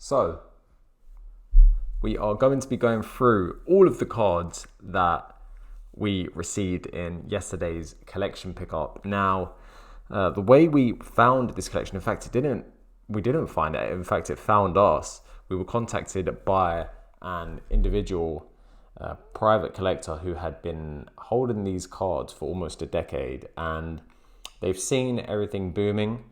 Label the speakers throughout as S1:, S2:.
S1: So we are going to be going through all of the cards that we received in yesterday's collection pickup. Now, the way we found this collection, in fact, we didn't find it. In fact, it found us. We were contacted by an individual private collector who had been holding these cards for almost a decade, and they've seen everything booming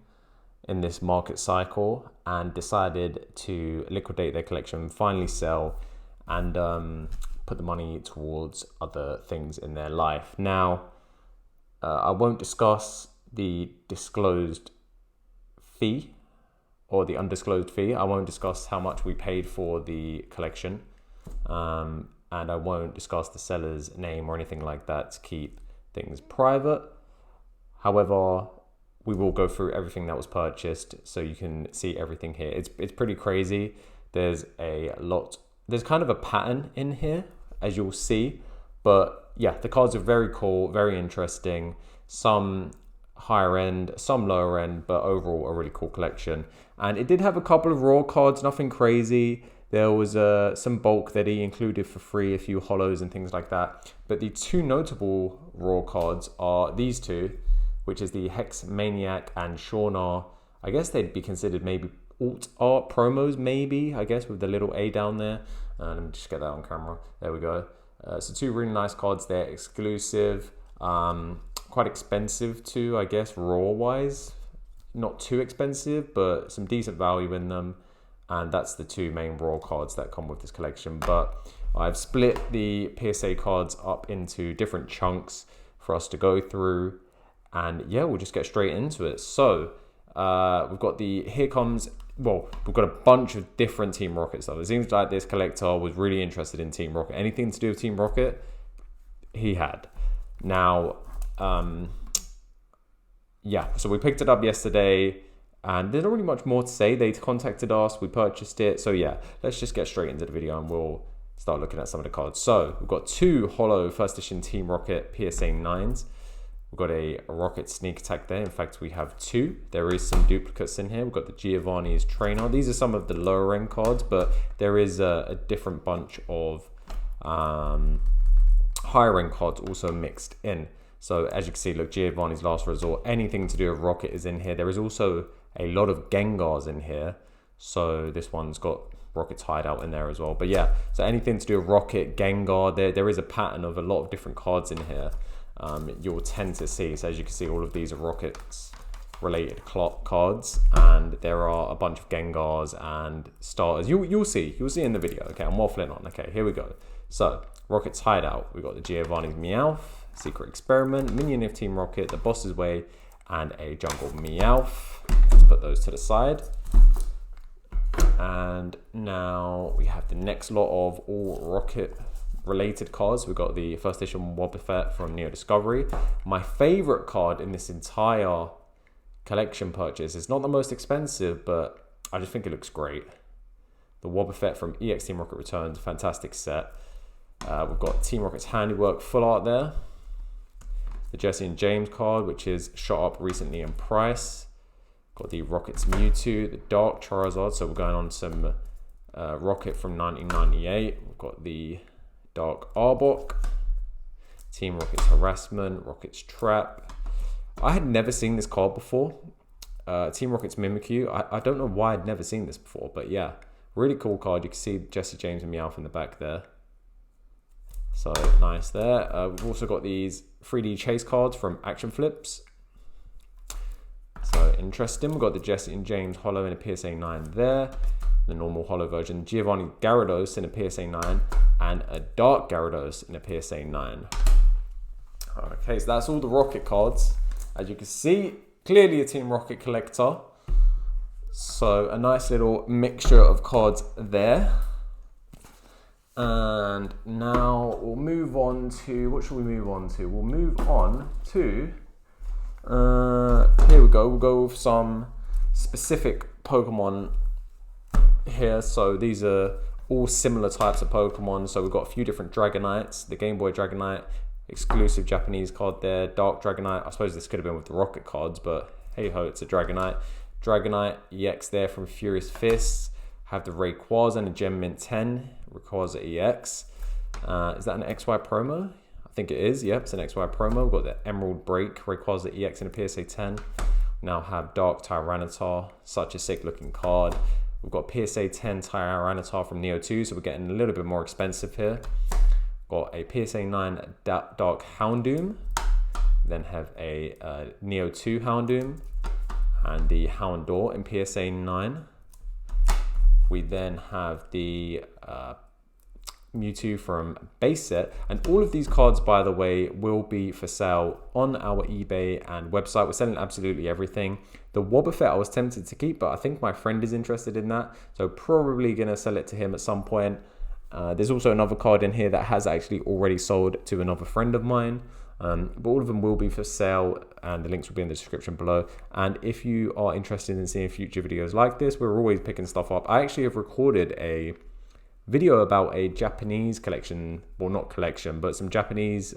S1: in this market cycle and decided to liquidate their collection, finally sell, and put the money towards other things in their life. Now, I won't discuss the disclosed fee or the undisclosed fee. I won't discuss how much we paid for the collection, and I won't discuss the seller's name or anything like that to keep things private. However, we will go through everything that was purchased so you can see everything here. It's pretty crazy. There's kind of a pattern in here, as you'll see. But yeah, the cards are very cool, very interesting. Some higher end, some lower end, but overall a really cool collection. And it did have a couple of raw cards, nothing crazy. There was some bulk that he included for free, a few holos and things like that. But the two notable raw cards are these two, which is the Hex Maniac and Shauna. I guess they'd be considered maybe alt art promos, maybe, I guess, with the little A down there. Let me just get that on camera. There we go. So two really nice cards there, exclusive, quite expensive too, I guess, raw-wise. Not too expensive, but some decent value in them. And that's the two main raw cards that come with this collection. But I've split the PSA cards up into different chunks for us to go through. And yeah, we'll just get straight into it. So we've got we've got a bunch of different Team Rocket stuff. It seems like this collector was really interested in Team Rocket. Anything to do with Team Rocket, he had. Now, yeah, so we picked it up yesterday and there's not really much more to say. They contacted us, we purchased it. So yeah, let's just get straight into the video and we'll start looking at some of the cards. So we've got two holo first edition Team Rocket PSA 9s. We've got a Rocket Sneak Attack there. In fact, we have two. There is some duplicates in here. We've got the Giovanni's Trainer. These are some of the lower end cards, but there is a different bunch of higher end cards also mixed in. So as you can see, look, Giovanni's Last Resort. Anything to do with Rocket is in here. There is also a lot of Gengars in here. So this one's got Rocket's Hideout in there as well. But yeah, so anything to do with Rocket, Gengar, there is a pattern of a lot of different cards in here. You'll tend to see, so as you can see, all of these are Rockets related cards, and there are a bunch of Gengars and starters. You'll see in the video. Okay, I'm waffling on. Okay, here we go. So Rocket's Hideout, we got the Giovanni's Meowth, Secret Experiment, Minion of Team Rocket, the Boss's Way, and a Jungle Meowth. Let's put those to the side. And now we have the next lot of all Rocket related cards. We've got the first edition Wobbuffet from Neo Discovery. My favorite card in this entire collection purchase. It's not the most expensive, but I just think it looks great. The Wobbuffet from EX Team Rocket Returns, fantastic set. We've got Team Rocket's Handiwork full art there. The Jesse and James card, which is shot up recently in price. Got the Rocket's Mewtwo, the Dark Charizard. So we're going on some Rocket from 1998. We've got the Dark Arbok, Team Rocket's Harassment, Rocket's Trap. I had never seen this card before. Team Rocket's Mimikyu. I don't know why I'd never seen this before, but yeah, really cool card. You can see Jesse, James, and Meowth in the back there. So nice there. We've also got these 3D chase cards from Action Flips. So interesting. We've got the Jesse and James holo in a PSA 9 there. The normal holo version, Giovanni Gyarados in a PSA 9, and a Dark Gyarados in a PSA 9. Okay, so that's all the Rocket cards. As you can see, clearly a Team Rocket collector. So a nice little mixture of cards there. And now we'll move on to, what should we move on to? We'll move on to, here we go. We'll go with some specific Pokemon here. So these are all similar types of Pokemon. So we've got a few different Dragonites, the Game Boy Dragonite, exclusive Japanese card there, Dark Dragonite. I suppose this could have been with the Rocket cards, but hey ho, it's a Dragonite. Dragonite EX there from Furious Fists. Have the Rayquaza and a Gem Mint 10, Rayquaza EX. Is that an XY promo? I think it is. Yep, it's an XY promo. We've got the Emerald Break, Rayquaza EX in a PSA 10. We now have Dark Tyranitar, such a sick looking card. We've got PSA 10 Tyranitar from Neo 2, so we're getting a little bit more expensive here. Got a PSA 9 Dark Houndoom. Then have a Neo 2 Houndoom and the Houndour in PSA 9. We then have the Mewtwo from base set, and all of these cards, by the way, will be for sale on our eBay and website. We're selling absolutely everything. The Wobbuffet I was tempted to keep, but I think my friend is interested in that, so probably gonna sell it to him at some point. There's also another card in here that has actually already sold to another friend of mine, but all of them will be for sale, and the links will be in the description below. And if you are interested in seeing future videos like this, we're always picking stuff up. I actually have recorded a video about a Japanese collection, well, not collection, but some Japanese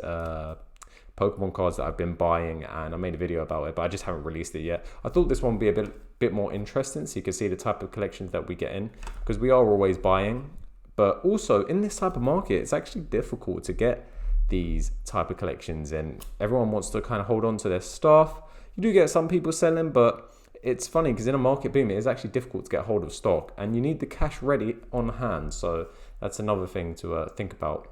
S1: Pokemon cards that I've been buying, and I made a video about it, but I just haven't released it yet. I thought this one would be a bit more interesting, so you can see the type of collections that we get in, because we are always buying. But also in this type of market, it's actually difficult to get these type of collections, and everyone wants to kind of hold on to their stuff. You do get some people selling, but it's funny because in a market boom, it is actually difficult to get hold of stock, and you need the cash ready on hand. So that's another thing to think about.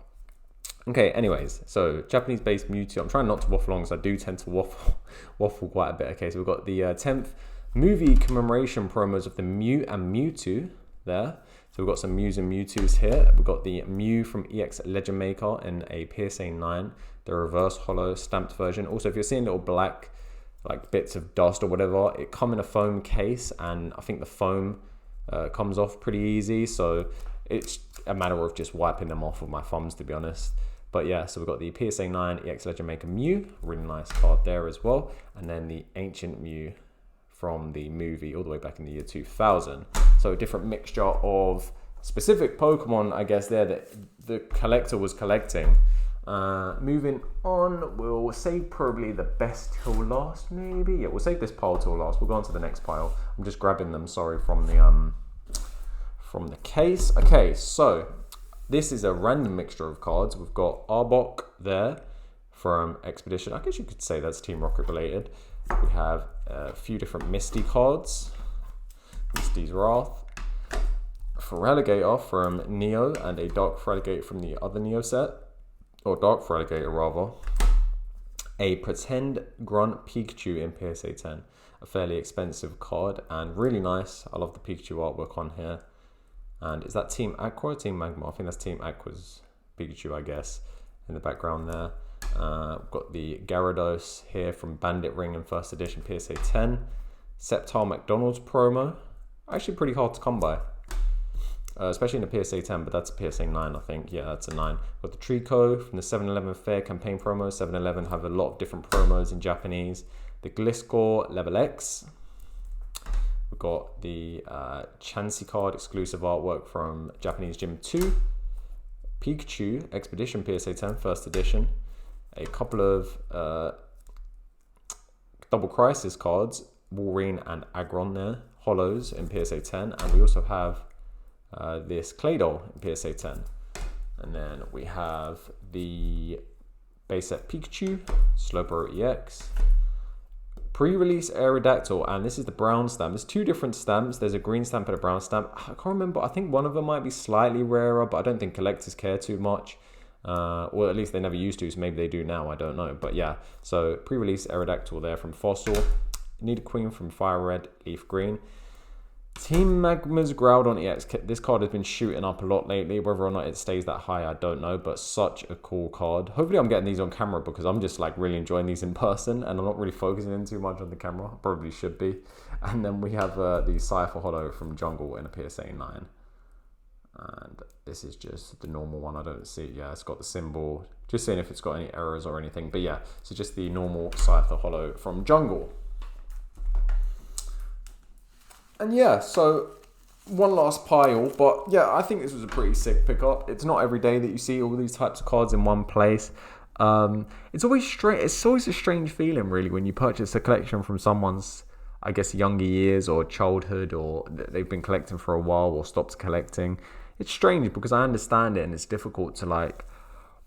S1: Okay, anyways, so Japanese-based Mewtwo. I'm trying not to waffle on because I do tend to waffle quite a bit. Okay, so we've got the 10th movie commemoration promos of the Mew and Mewtwo there. So we've got some Mews and Mewtwo's here. We've got the Mew from EX Legend Maker in a PSA 9, the reverse holo stamped version. Also, if you're seeing little black like bits of dust or whatever, it come in a foam case, and I think the foam comes off pretty easy, so it's a matter of just wiping them off with my thumbs, to be honest. But yeah, so we've got the PSA 9 EX Legend Maker Mew, really nice card there as well, and then the Ancient Mew from the movie all the way back in the year 2000. So a different mixture of specific Pokemon, I guess, there that the collector was collecting. Moving on, we'll save probably the best till last, maybe. Yeah, we'll save this pile till last. We'll go on to the next pile. I'm just grabbing them, sorry, from the case. Okay, so this is a random mixture of cards. We've got Arbok there from Expedition. I guess you could say that's Team Rocket related. We have a few different Misty cards. Misty's Wrath. Feraligatr from Neo, and a Dark Feraligatr from the other Neo set. Or Dark Feraligatr rather. A Pretend Grunt Pikachu in PSA 10. A fairly expensive card and really nice. I love the Pikachu artwork on here. And is that Team Aqua or Team Magma? I think that's Team Aqua's Pikachu, I guess, in the background there. We've got the Gyarados here from Bandit Ring in first edition PSA 10. Sceptile McDonald's promo. Actually pretty hard to come by. Especially in a PSA 10, but that's a PSA 9, I think. Yeah, that's a 9. Got the Trico from the 7-Eleven Fair campaign promo. 7-Eleven have a lot of different promos in Japanese. The Gliscor Level X. We've got the Chansey card exclusive artwork from Japanese Gym 2. Pikachu Expedition PSA 10, first edition. A couple of Double Crisis cards, Wolverine and Aggron there. Holos in PSA 10. And we also have this Claydol in PSA 10. And then we have the base set Pikachu, Slowbro EX, pre-release Aerodactyl, and this is the brown stamp. There's two different stamps. There's a green stamp and a brown stamp. I can't remember. I think one of them might be slightly rarer, but I don't think collectors care too much. Or at least they never used to, so maybe they do now. I don't know. But yeah, so pre-release Aerodactyl there from Fossil. Nidoqueen from Fire Red, Leaf Green. Team Magma's Groudon EX. This card has been shooting up a lot lately. Whether or not it stays that high, I don't know, but such a cool card. Hopefully I'm getting these on camera because I'm just like really enjoying these in person and I'm not really focusing in too much on the camera. I probably should be. And then we have the Cypher Holo from Jungle in a PSA 9. And this is just the normal one. I don't see, yeah, it's got the symbol. Just seeing if it's got any errors or anything. But yeah, so just the normal Cypher Holo from Jungle. And yeah, so one last pile, but yeah, I think this was a pretty sick pickup. It's not every day that you see all these types of cards in one place. It's always strange. It's always a strange feeling, really, when you purchase a collection from someone's I guess, younger years or childhood, or they've been collecting for a while or stopped collecting. It's strange because I understand it and it's difficult to like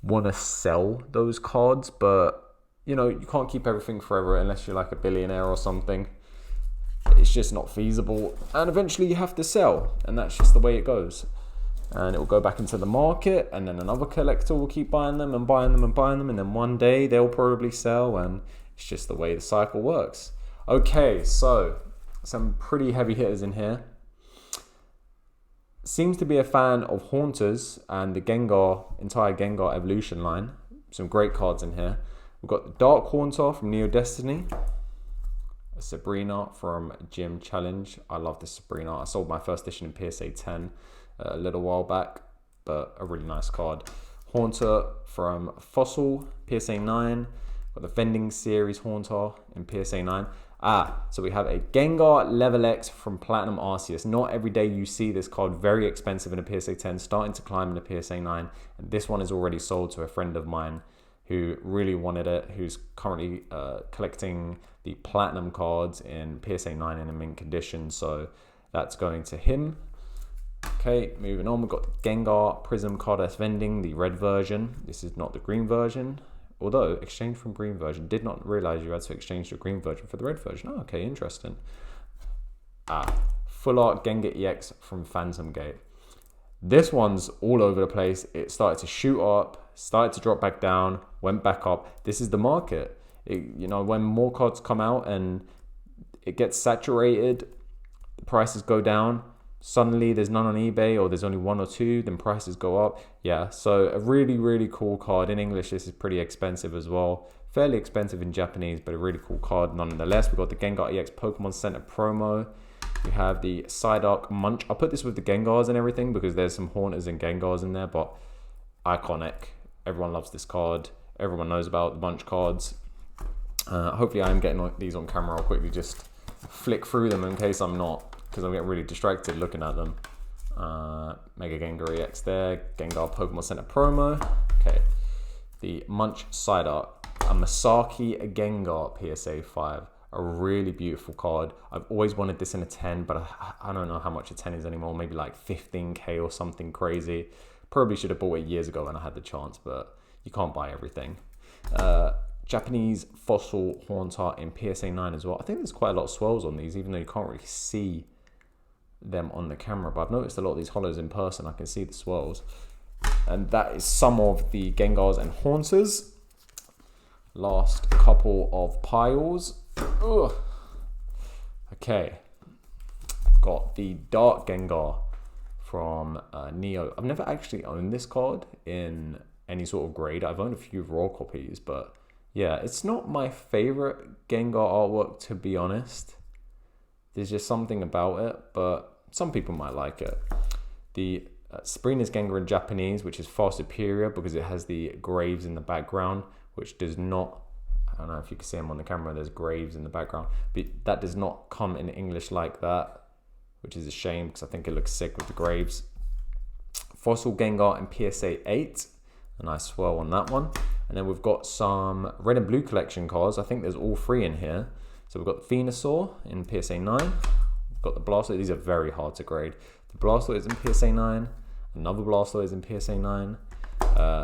S1: want to sell those cards, but you know, you can't keep everything forever unless you're like a billionaire or something. It's just not feasible, and eventually you have to sell, and that's just the way it goes. And it will go back into the market, and then another collector will keep buying them and buying them and buying them, and then one day they'll probably sell, and it's just the way the cycle works. Okay, so some pretty heavy hitters in here. Seems to be a fan of Haunters and the entire Gengar evolution line. Some great cards in here. We've got the Dark Haunter from Neo Destiny. A Sabrina from Gym Challenge. I love this Sabrina. I sold my first edition in PSA 10 a little while back, but a really nice card. Haunter from Fossil, PSA 9. Got the Vending Series Haunter in PSA 9. So we have a Gengar Level X from Platinum Arceus. Not every day you see this card, very expensive in a PSA 10, starting to climb in a PSA 9. And this one is already sold to a friend of mine who really wanted it, who's currently collecting the Platinum cards in PSA 9 in a mint condition. So that's going to him. Okay, moving on, we've got the Gengar Prism Card S Vending, the red version. This is not the green version. Although, exchange from green version. Did not realize you had to exchange the green version for the red version. Oh, okay, interesting. Full Art Gengar EX from Phantom Gate. This one's all over the place. It started to shoot up, started to drop back down, went back up. This is the market. You know, when more cards come out and it gets saturated, the prices go down. Suddenly there's none on eBay, or there's only one or two, then prices go up. Yeah, so a really, really cool card. In English, this is pretty expensive as well. Fairly expensive in Japanese, but a really cool card nonetheless. We've got the Gengar EX Pokemon Center promo. We have the Psyduck Munch. I'll put this with the Gengars and everything because there's some Haunters and Gengars in there, but iconic. Everyone loves this card. Everyone knows about the Munch cards. Hopefully I am getting these on camera. I'll quickly just flick through them in case I'm not, because I'm getting really distracted looking at them. Mega Gengar EX there. Gengar Pokemon Center promo. Okay. The Munch Psyduck. A Masaki Gengar PSA 5. A really beautiful card. I've always wanted this in a 10, but I don't know how much a 10 is anymore. Maybe like 15k or something crazy. Probably should have bought it years ago when I had the chance, but you can't buy everything. Japanese Fossil Haunter in PSA 9 as well. I think there's quite a lot of swells on these, even though you can't really see them on the camera, but I've noticed a lot of these hollows in person. I can see the swells, and that is some of the Gengars and Haunters. Last couple of piles. Ugh. Okay, got the Dark Gengar from Neo. I've never actually owned this card in any sort of grade. I've owned a few raw copies, but yeah, it's not my favorite Gengar artwork, to be honest. There's just something about it, but some people might like it. The Sabrina's Gengar in Japanese, which is far superior because it has the graves in the background, which does not, I don't know if you can see them on the camera, there's graves in the background, but that does not come in English like that, which is a shame because I think it looks sick with the graves. Fossil Gengar in PSA 8, a nice swirl on that one. And then we've got some red and blue collection cards. I think there's all three in here. So we've got the Venusaur in PSA 9. We've got the Blastoise. These are very hard to grade. The Blastoise in PSA 9. Another Blastoise in PSA 9.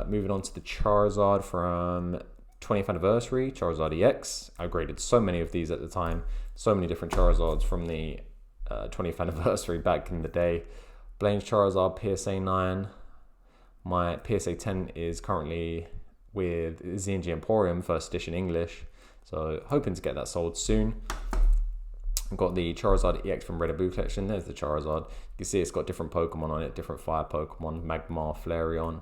S1: Moving on to the Charizard from 20th anniversary, Charizard EX. I graded so many of these at the time. So many different Charizards from the 20th anniversary back in the day. Blaine's Charizard PSA 9. My PSA 10 is currently with ZNG Emporium, first edition English. So hoping to get that sold soon. I've got the Charizard EX from Red and Blue collection. There's the Charizard. You can see it's got different Pokemon on it, different fire Pokemon, Magmar, Flareon.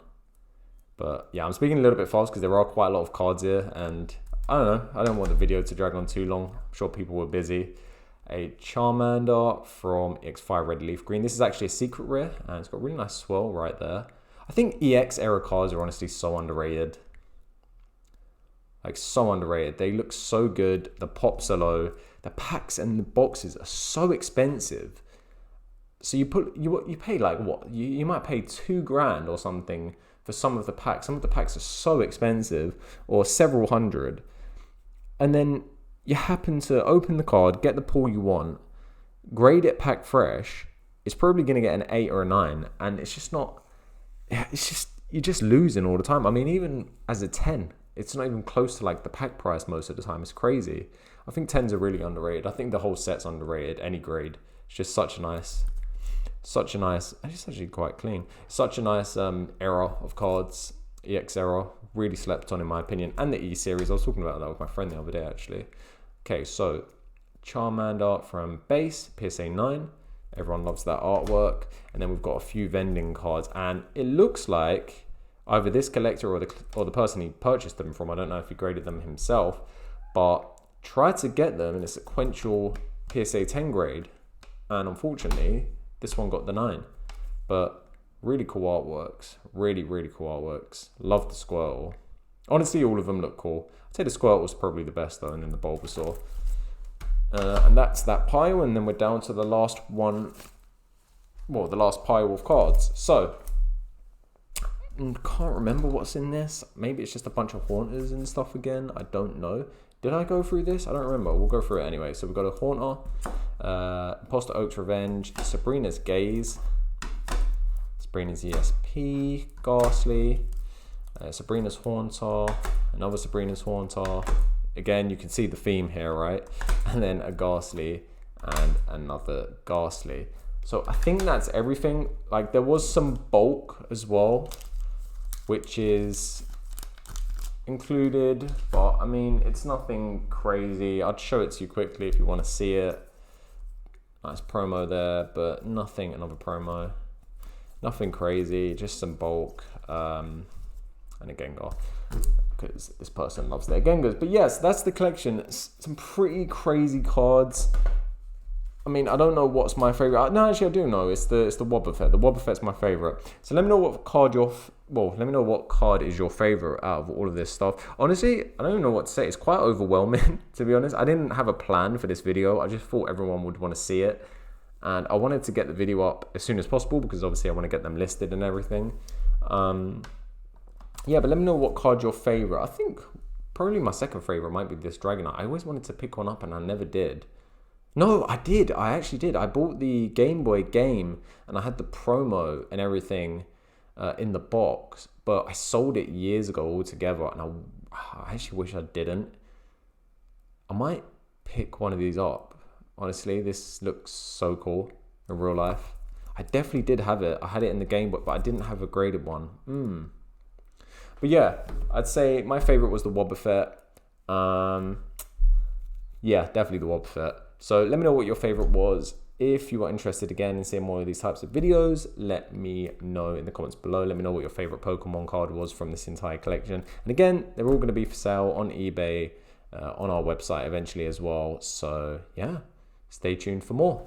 S1: But yeah, I'm speaking a little bit fast because there are quite a lot of cards here, and I don't know, I don't want the video to drag on too long. I'm sure people were busy. A Charmander from EX5 Red Leaf Green. This is actually a secret rare, and it's got a really nice swirl right there. I think EX era cards are honestly so underrated. Like, so underrated. They look so good. The pops are low. The packs and the boxes are so expensive. So you pay like what? You might pay $2,000 or something for some of the packs. Some of the packs are so expensive, or several hundred. And then you happen to open the card, get the pull you want, grade it pack fresh, it's probably going to get an 8 or a 9. And it's just not, it's just, you're just losing all the time. I mean, even as a 10, it's not even close to like the pack price most of the time. It's crazy. I think 10s are really underrated. I think the whole set's underrated, any grade. It's just such a nice, it's actually quite clean. Such a nice era of cards, EX era. Really slept on in my opinion. And the E series, I was talking about that with my friend the other day actually. Okay, so Charmander from base, PSA 9. Everyone loves that artwork. And then we've got a few vending cards. And it looks like either this collector or the person he purchased them from, I don't know if he graded them himself, but tried to get them in a sequential PSA 10 grade. And unfortunately, this one got the 9. But really cool artworks. Really, really cool artworks. Love the Squirtle. Honestly, all of them look cool. I'd say the Squirtle was probably the best though, and then the Bulbasaur. And that's that pile, and then we're down to the last one. Well, the last pile of cards. So, can't remember what's in this. Maybe it's just a bunch of Haunters and stuff again. I don't know. Did I go through this? I don't remember. We'll go through it anyway. So we've got a Haunter, Imposter Oak's Revenge, Sabrina's Gaze, Sabrina's ESP, Ghastly, Sabrina's Haunter, another Sabrina's Haunter. Again, you can see the theme here, right? And then a Ghastly and another Ghastly. So I think that's everything. Like there was some bulk as well, which is included, but I mean, it's nothing crazy. I'd show it to you quickly if you want to see it. Nice promo there, but nothing, another promo. Nothing crazy, just some bulk. And a Gengar, because this person loves their Gengars. But yes, that's the collection. It's some pretty crazy cards. I mean, I don't know what's my favorite. No, actually, I do know. It's the Wobbuffet. The Wobbuffet's my favorite. So let me know what card let me know what card is your favorite out of all of this stuff. Honestly, I don't even know what to say. It's quite overwhelming, to be honest. I didn't have a plan for this video. I just thought everyone would want to see it, and I wanted to get the video up as soon as possible because obviously I want to get them listed and everything. Yeah, but let me know what card your favorite. I think probably my second favorite might be this Dragonite. I always wanted to pick one up and I never did. No, I did. I actually did. I bought the Game Boy game and I had the promo and everything in the box, but I sold it years ago altogether, and I actually wish I didn't. I might pick one of these up. Honestly, this looks so cool in real life. I definitely did have it. I had it in the game Boy, but I didn't have a graded one. But yeah, I'd say my favorite was the Wobbuffet. Yeah, definitely the Wobbuffet. So let me know what your favorite was. If you are interested again in seeing more of these types of videos, let me know in the comments below. Let me know what your favorite Pokemon card was from this entire collection. And again, they're all going to be for sale on eBay, on our website eventually as well. So yeah, stay tuned for more.